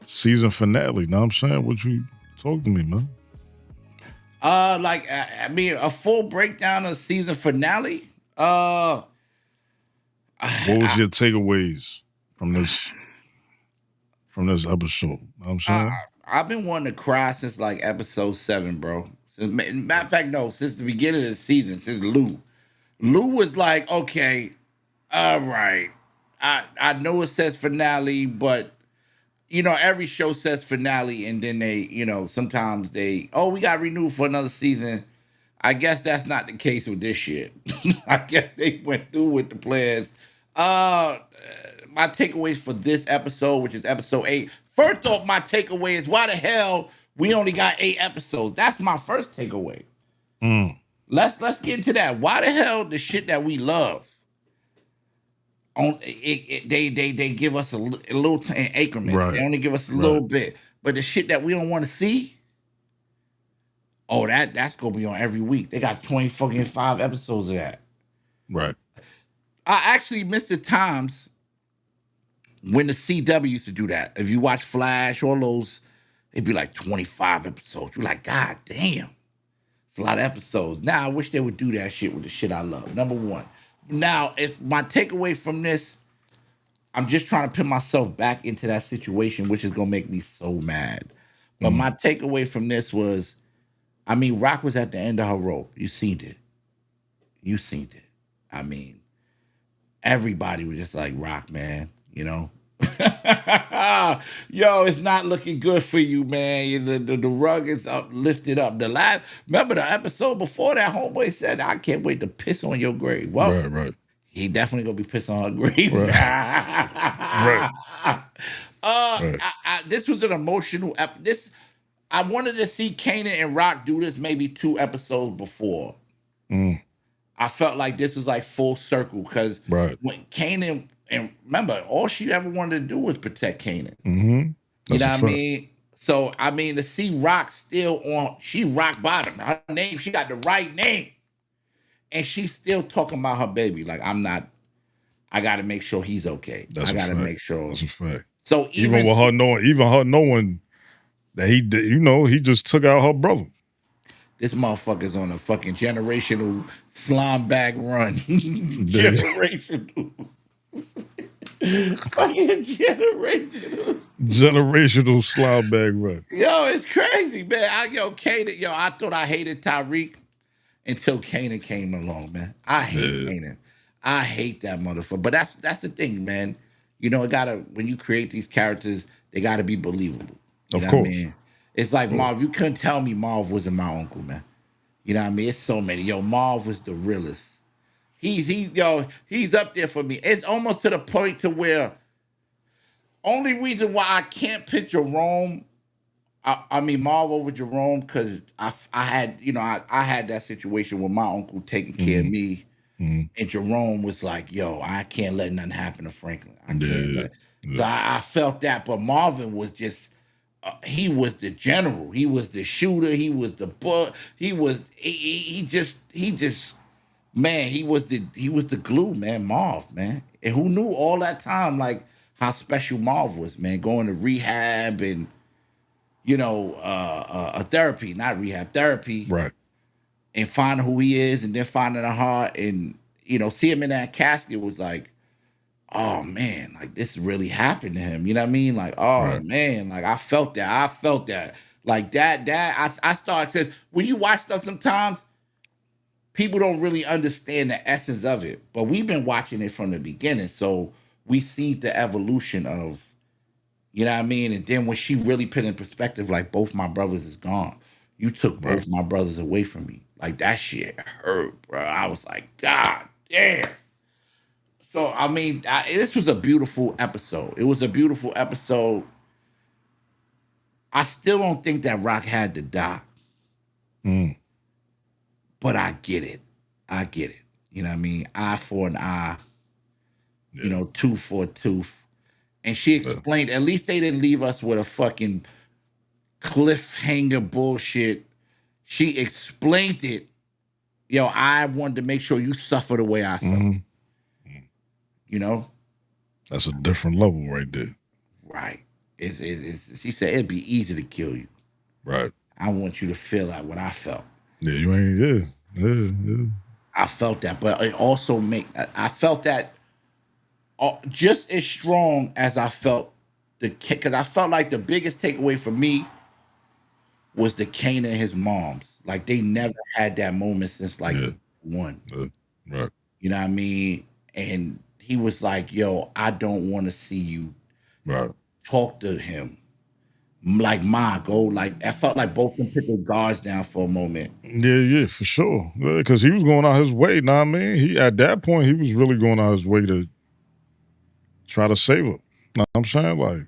season finale. Know what I'm saying? What you talk to me, man? I mean, a full breakdown of season finale. What was your takeaways from this episode? Know what I'm saying? I've been wanting to cry since like episode 7, bro. Matter of fact, no, since the beginning of the season, since Lou. Lou was like, okay, all right. I know it says finale, but you know, every show says finale, and then they, you know, sometimes we got renewed for another season. I guess that's not the case with this shit. I guess they went through with the plans. My takeaways for this episode, which is episode 8. First off, my takeaway is why the hell we only got 8 episodes. That's my first takeaway. Let's get into that. Why the hell the shit that we love? They give us a little in increments. Right. They only give us a little bit, but the shit that we don't want to see, that's gonna be on every week. They got 25 episodes of that. Right. I actually miss the times when the CW used to do that. If you watch Flash or those, it'd be like 25 episodes. You're like, God damn, it's a lot of episodes. Now I wish they would do that shit with the shit I love. Number one. Now, if my takeaway from this, I'm just trying to put myself back into that situation, which is gonna make me so mad. But my takeaway from this was, I mean, Rock was at the end of her rope. You seen it. I mean, everybody was just like, Rock, man, you know. Yo, it's not looking good for you, man. The rug is lifted up. Remember the episode before that, homeboy said, I can't wait to piss on your grave. Well, right. He definitely gonna be pissing on her grave. Right. This was an emotional I wanted to see Kanan and Rock do this maybe 2 episodes before. I felt like this was like full circle because when Kanan, and remember, all she ever wanted to do was protect Kanan. You know what I mean? So, I mean, to see Rock still she rock bottom. Her name, she got the right name. And she's still talking about her baby. Like, I got to make sure he's okay. I got to make sure. That's a fact. So even with her knowing that he did, you know, he just took out her brother. This motherfucker's on a fucking generational slime bag run. Generational. Fucking generational slime bag run. Yo, it's crazy, man. I thought I hated Tyreek until Kanan came along, man. I hate Kanan. I hate that motherfucker. But that's the thing, man. You know, when you create these characters, they gotta be believable. You know course. What I mean? It's like Marv. You couldn't tell me Marv wasn't my uncle, man. You know what I mean? It's so many. Yo, Marv was the realest. He's up there for me. It's almost to the point to where only reason why I can't pick Jerome, I mean Marv over Jerome, because I had that situation with my uncle taking care of me, and Jerome was like, yo, I can't let nothing happen to Franklin. I can't. So I felt that, but Marvin was just. He was the general. He was the shooter. He was the butt. He just man. He was the glue, man. Marv, man. And who knew all that time, like how special Marv was, man. Going to rehab and a therapy, not rehab, therapy, right? And finding who he is, and then finding a heart, and see him in that casket was like. Oh man, like this really happened to him. You know what I mean? Like, man, like I felt that. Like that I started to when you watch stuff sometimes, people don't really understand the essence of it. But we've been watching it from the beginning. So we see the evolution of, you know what I mean? And then when she really put in perspective, like both my brothers is gone. You took both my brothers away from me. Like that shit hurt, bro. I was like, God damn. So, I mean, this was a beautiful episode. It was a beautiful episode. I still don't think that Rock had to die. But I get it. You know what I mean? Eye for an eye. Tooth for a tooth. And she explained, at least they didn't leave us with a fucking cliffhanger bullshit. She explained it. Yo, I wanted to make sure you suffer the way I suffer. You know? That's a different level right there. Right. She said it'd be easy to kill you. Right. I want you to feel like what I felt. Yeah, you ain't. Yeah. I felt that, but it also I felt that just as strong as I felt because I felt like the biggest takeaway for me was the Kanan and his moms. Like they never had that moment since like one. Right. You know what I mean? And he was like, "Yo, I don't want to see you Right. talk to him." Like Ma, go like I felt like both of them put their guards down for a moment. Yeah, for sure. Because he was going out his way. Know what I mean? He at that point he was really going out his way to try to save her. Know what I'm saying? Like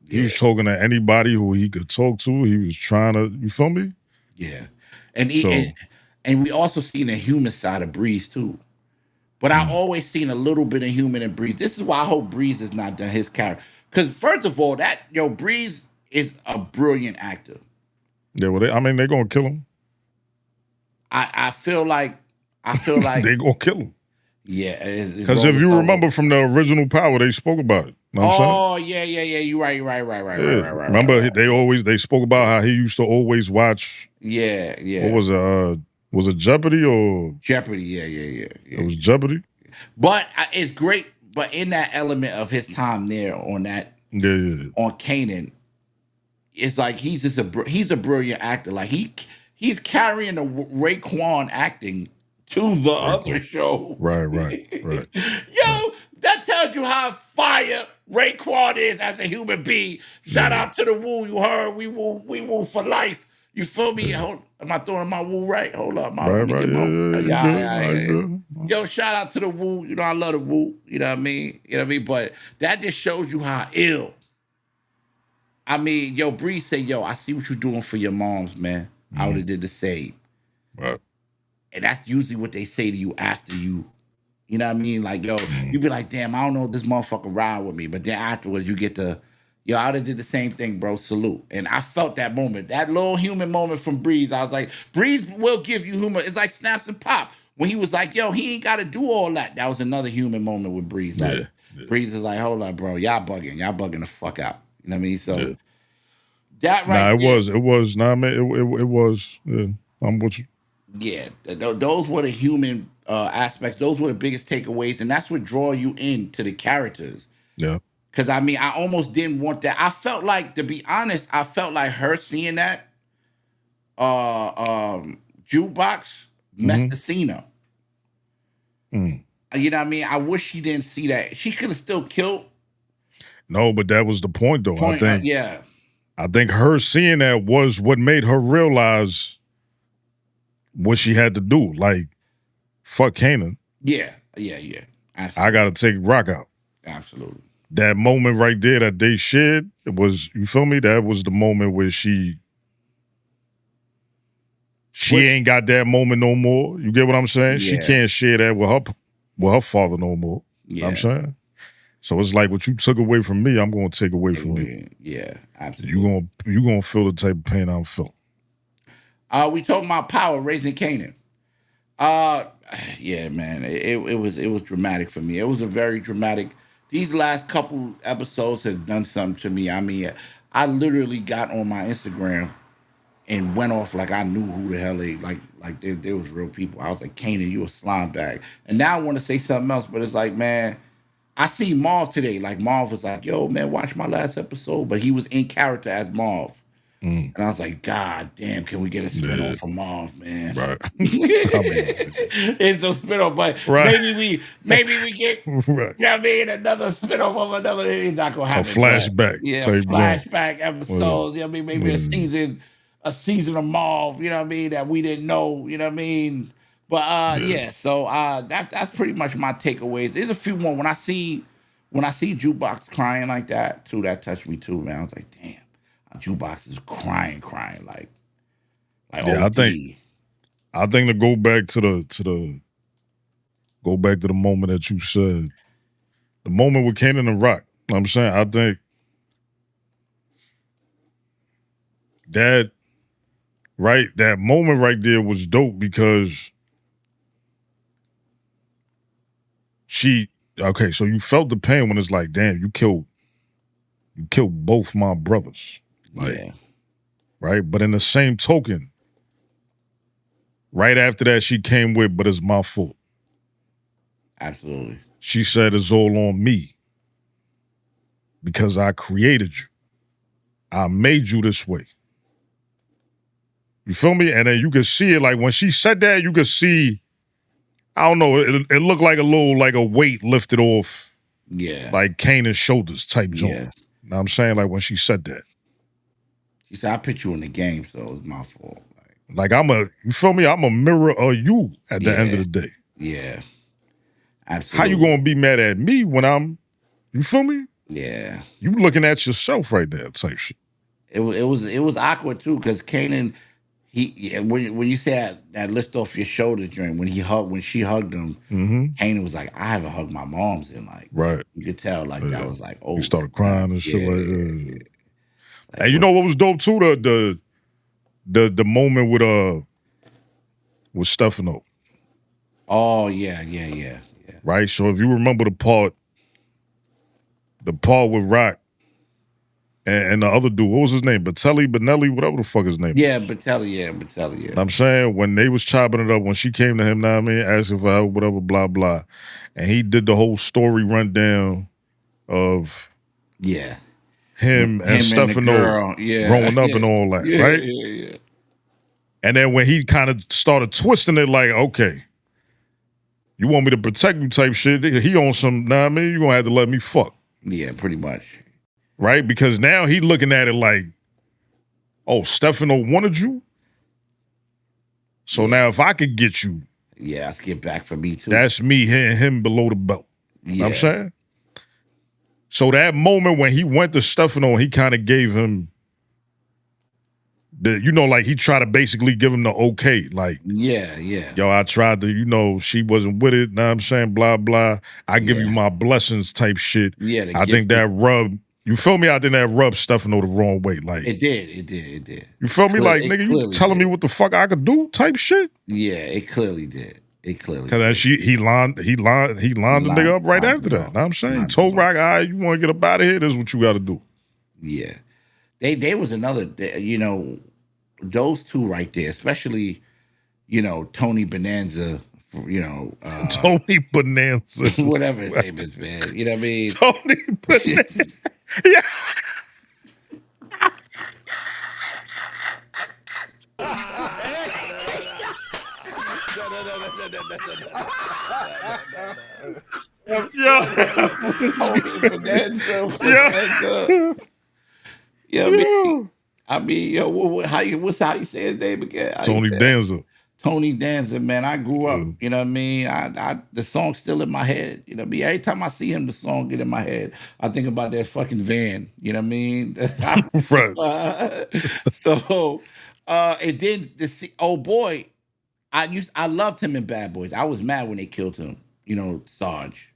he was talking to anybody who he could talk to. He was trying to. You feel me? Yeah, and we also seen the human side of Breeze too. But I always seen a little bit of human in Breeze. This is why I hope Breeze is not done his character. Because first of all, Breeze is a brilliant actor. Yeah, well, they're gonna kill him. I feel like they're gonna kill him. Yeah, because if you remember from the original Power, they spoke about it. Know what I'm saying? Yeah. You're right. Remember, they spoke about how he used to always watch. Yeah. What was it? Was it Jeopardy or Jeopardy? Yeah. It was Jeopardy. But it's great. But in that element of his time there on that, on Kanan, it's like he's a brilliant actor. Like he's carrying the Raekwon acting to the other show. Right. Yo, that tells you how fire Raekwon is as a human being. Shout out to the Woo. You heard we woo for life. You feel me? Am I throwing my Woo right? Hold up, right. Yeah. Yo, shout out to the Woo. You know I love the Woo. You know what I mean? But that just shows you how ill. I mean, yo, Bree say, yo, I see what you're doing for your moms, man. I would have did the same. Right. And that's usually what they say to you after you. You know what I mean? Like, yo, you be like, damn, I don't know if this motherfucker ride with me. But then afterwards, you get the, yo, I would have did the same thing, bro. Salute. And I felt that moment, that little human moment from Breeze. I was like, Breeze will give you humor. It's like Snaps and Pop. When he was like, yo, he ain't got to do all that. That was another human moment with Breeze. Like, Breeze is like, hold up, bro. Y'all bugging the fuck out. You know what I mean? So that right it was. Nah, man, it was. Yeah, I'm with you. Yeah, those were the human aspects. Those were the biggest takeaways, and that's what draw you into the characters. Yeah. Because I mean, I almost didn't want that. I felt like, to be honest, her seeing that jukebox messed the scene up. You know what I mean? I wish she didn't see that. She could have still killed. No, but that was the point, though. I think. Yeah. I think her seeing that was what made her realize what she had to do. Like, fuck Kanan. Yeah. Absolutely. I got to take Rock out. Absolutely. That moment right there that they shared, it was, you feel me? That was the moment where she ain't got that moment no more. You get what I'm saying? Yeah. She can't share that with her father no more. Yeah. You know what I'm saying? So it's like what you took away from me, I'm going to take away from you. Yeah, absolutely. You gonna feel the type of pain I'm feeling. We talking about Power, Raising Kanan. Yeah, man, it was dramatic for me. It was a very dramatic. These last couple episodes has done something to me. I mean, I literally got on my Instagram and went off like I knew who the hell there was real people. I was like, Kanan, you a slime bag. And now I want to say something else, but it's like, man, I see Marv today. Like, Marv was like, yo, man, watch my last episode. But he was in character as Marv. And I was like, God damn, can we get a spinoff from Marv, man? Right. It's no spinoff, but maybe we get, you know what I mean, another spinoff of another. It's not gonna happen. A flashback. Yeah, flashback episodes. You know what I mean? Maybe a season of Marv, you know what I mean, that we didn't know, you know what I mean? But so that's pretty much my takeaways. There's a few more. When I see Jukebox crying like that, too, that touched me too, man. I was like, damn. Jukebox is crying like yeah, OD. I think to go back to the moment that you said, the moment with Kanan and Rock. You know what I'm saying, I think that moment right there was dope because so you felt the pain when it's like, damn, you killed You killed both my brothers. Yeah. Right? But in the same token, right after that, she came with, but it's my fault. Absolutely. She said it's all on me because I created you. I made you this way. You feel me? And then you could see it, like when she said that, you could see, I don't know, it looked like a weight lifted off, like Kanan's shoulders type joint. Yeah. You know what I'm saying? Like when she said that. She said, I put you in the game, so it's my fault. Like you feel me? I'm a mirror of you at the end of the day. Yeah. Absolutely. How you gonna be mad at me when you feel me? Yeah. You looking at yourself right there type shit. It was awkward too, because Kanan, when you say that lift off your shoulder joint, when she hugged him, Kanan was like, I haven't hugged my moms in right. You could tell that was like, oh, he started crying and shit like that. And you know what was dope too? The moment with Stefano. Oh yeah. Right? So if you remember the part with Rock and the other dude, what was his name? Benelli, whatever the fuck his name. Yeah, Batelli, yeah. I'm saying when they was chopping it up, when she came to him, know what I mean, asking for help, whatever, blah, blah. And he did the whole story rundown of him and Stefano growing up and all that, right? Yeah. And then when he kind of started twisting it like, okay, you want me to protect you type shit, he on some, know what I mean, you gonna have to let me fuck. Yeah, pretty much. Right? Because now he looking at it like, oh, Stefano wanted you? So now if I could get you. Yeah, let's get back for me too. That's me hitting him below the belt. You know what I'm saying? So that moment when he went to Stefano, he kind of gave him like he tried to basically give him the okay. Like, yo, I tried to, she wasn't with it, know what I'm saying? Blah, blah. I give you my blessings type shit. Yeah, I think that rubbed, you feel me? I think that rubbed Stefano the wrong way. Like it did. You feel me? Like, nigga, you telling me what the fuck I could do type shit? Yeah, it clearly did. Cause then he lined the nigga up right after that. Know what I'm saying? He told Rock, all right, you want to get up out of here? This is what you got to do. Yeah. They was another, those two right there, especially, Tony Bonanza, Tony Bonanza. Whatever his name is, man. You know what I mean? Tony Bonanza. Yeah. What's how you say his name again? Tony Danza. Tony Danza, man. I grew up, you know what I mean? The song's still in my head. You know what I mean? Every time I see him, the song get in my head. I think about that fucking van. You know what I mean? Right. So it did boy. I loved him in Bad Boys. I was mad when they killed him, Sarge.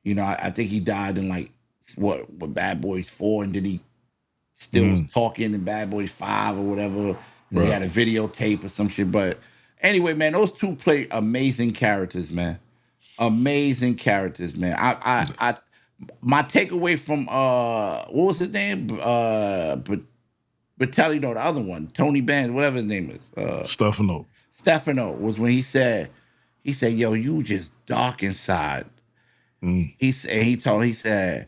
I think he died in like what Bad Boys 4, and then he still was talking in Bad Boys 5 or whatever. Right. He had a videotape or some shit. But anyway, man, those two play amazing characters, man. Amazing characters, man. My takeaway from what was his name? Batelli, no, the other one, Tony Band, whatever his name is. Stefano was when he said, yo, you just dark inside. He said,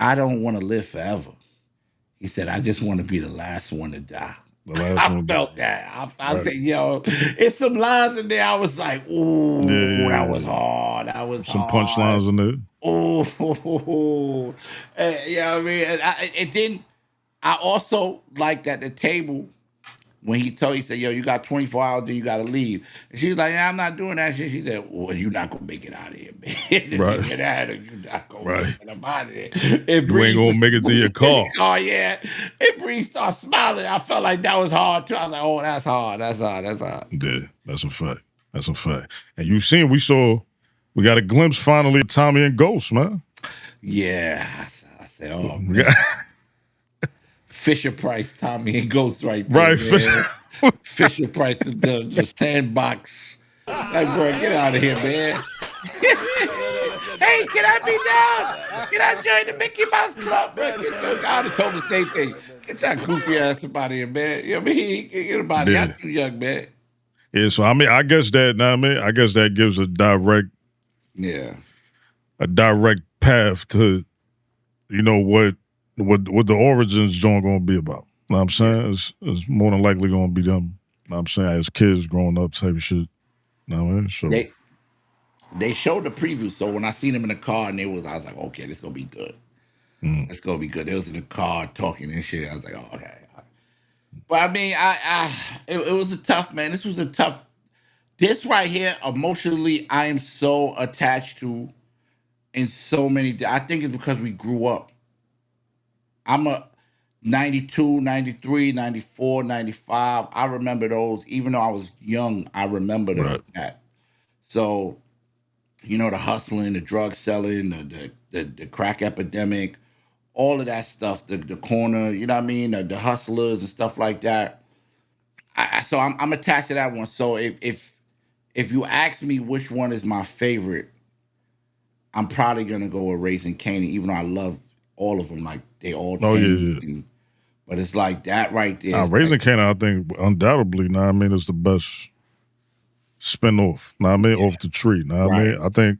I don't want to live forever. He said, I just want to be the last one to die. I felt that. I said, yo, it's some lines in there. I was like, ooh, that was hard. That was some punchlines in there. Ooh. Yeah, I mean, I also liked at the table when he said, yo, you got 24 hours, then you got to leave. And she was like, yeah, I'm not doing that shit. She said, well, you're not going to make it out of here, man. Right. Get out of here. You're not going to make it out of here. You ain't going to make it to your car. Oh, yeah. And Bree started smiling. I felt like that was hard, too. I was like, oh, that's hard. Yeah, that's a fact. And we got a glimpse finally of Tommy and Ghost, man. Yeah. I said, oh, man. Fisher Price, Tommy and Ghost right there. Right, Fisher Price, the sandbox. Like, bro, get out of here, man. Hey, can I be down? Can I join the Mickey Mouse Club, man? I would have told him the same thing. Get your goofy ass about here, man. You know what I mean? Get about here. I'm too young, man. Yeah, so I mean, I guess that, know what I mean? I guess that gives a direct path to, you know, what the origins joint gonna be about. Know what I'm saying? It's more than likely gonna be them, know what I'm saying, as kids growing up type of shit. Know what I mean? So they showed the preview, so when I seen them in the car and I was like, okay, this gonna be good. It's gonna be good. They was in the car talking and shit. I was like, oh, okay. But I mean, it was a tough, man. This was a tough. This right here, emotionally, I am so attached to in so many. I think it's because we grew up. I'm a 92, 93, 94, 95. I remember those. Even though I was young, I remember that. So, you know, the hustling, the drug selling, the crack epidemic, all of that stuff, the corner, you know what I mean? The hustlers and stuff like that. So I'm attached to that one. So if you ask me which one is my favorite, I'm probably gonna go with Raising Kanan, even though I love all of them. Like they all. But it's like that right there. Raising Kanan, I think undoubtedly, know what I mean, is the best spinoff. Know what I mean, off the tree. Know what I mean, I think.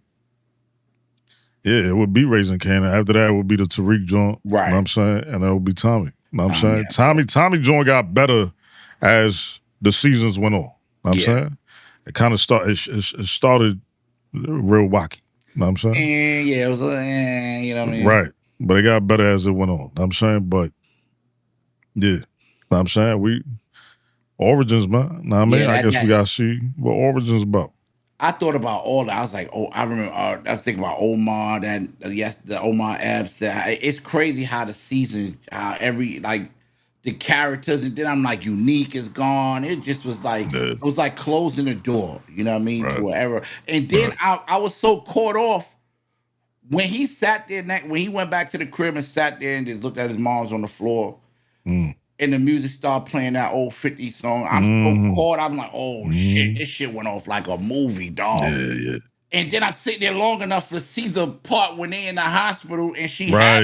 Yeah, it would be Raising Kanan. After that, it would be the Tariq joint. Right. You know what I'm saying? And that would be Tommy. You know what I'm saying? Tommy joint got better as the seasons went on. You know what I'm saying? It kind of started real wacky. You know what I'm saying? Yeah, it was, you know what I mean? Right. But it got better as it went on. You know what I'm saying? But, yeah. You know what I'm saying? Origins, man. Know what I mean? I guess we got to see what Origins about. I thought about all that. I was like, I remember. I was thinking about Omar. The Omar Epps. It's crazy how the season, how the characters, and then I'm like, Unique is gone. It just was like it was like closing the door. You know what I mean? To whatever. And then I was so caught off when he sat there. When he went back to the crib and sat there and just looked at his mom's on the floor. And the music started playing that old 50 song. I'm so caught. I'm like, oh shit, this shit went off like a movie, dog. Yeah. And then I'm sitting there long enough to see the part when they in the hospital and she I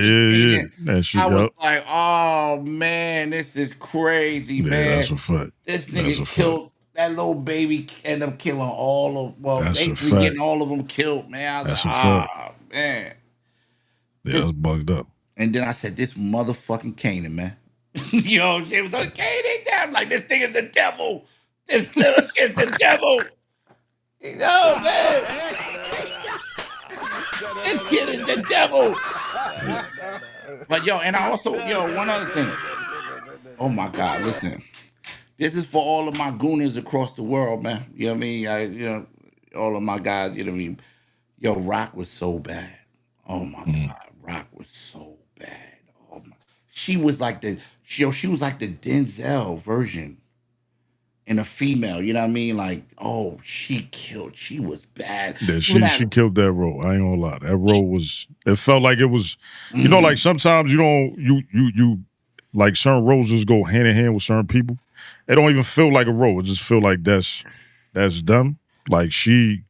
was like, oh man, this is crazy, man. That's a fact. This nigga killed that little baby, ended up killing all of basically getting all of them killed, man. I was like, man. Yeah, that's bugged up. And then I said, this motherfucking Kanan, man. Yo, it was like, Kanan, like, this thing is the devil. This little kid's the devil. You know, man. This kid is the devil. But, yo, and I also, one other thing. Oh, my God, listen. This is for all of my gooners across the world, man. You know what I mean? All of my guys, you know what I mean? Yo, Rock was so bad. Oh, my God. Rock was so bad. Oh, my. She was like the Denzel version in a female, you know what I mean? Like, oh, she was bad. Yeah, she killed that role. I ain't gonna lie. That role it felt like it was, you know, like sometimes you like certain roles just go hand in hand with certain people. It don't even feel like a role. It just feel like that's them. Like she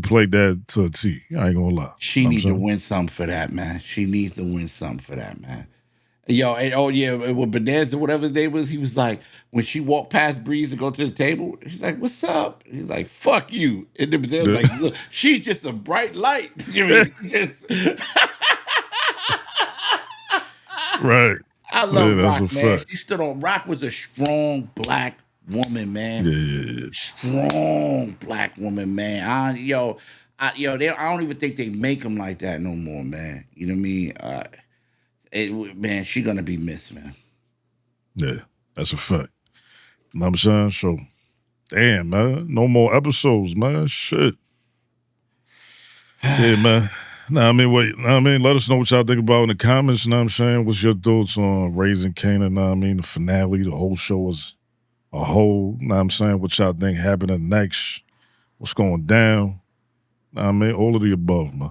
played that to a T. I ain't gonna lie. She needs to win something for that, man. She needs to win something for that, man. Yo, and with Bonanza, whatever his name was, he was like, when she walked past Breeze to go to the table, he's like, what's up? He's like, fuck you. And then Bonanza was like, look, she's just a bright light. You know, right. I love Rock, man. She stood on. Rock was a strong black woman, man. Yeah. Strong black woman, man. I don't even think they make them like that no more, man. You know what I mean? Man, she gonna be missed, man. Yeah, that's a fact. You know what I'm saying? So, damn, man. No more episodes, man. Shit. Yeah, man. Let us know what y'all think about in the comments. You know what I'm saying? What's your thoughts on Raising Kanan? The finale, the whole show was a whole. You know what I'm saying? What y'all think happening next? What's going down? All of the above, man.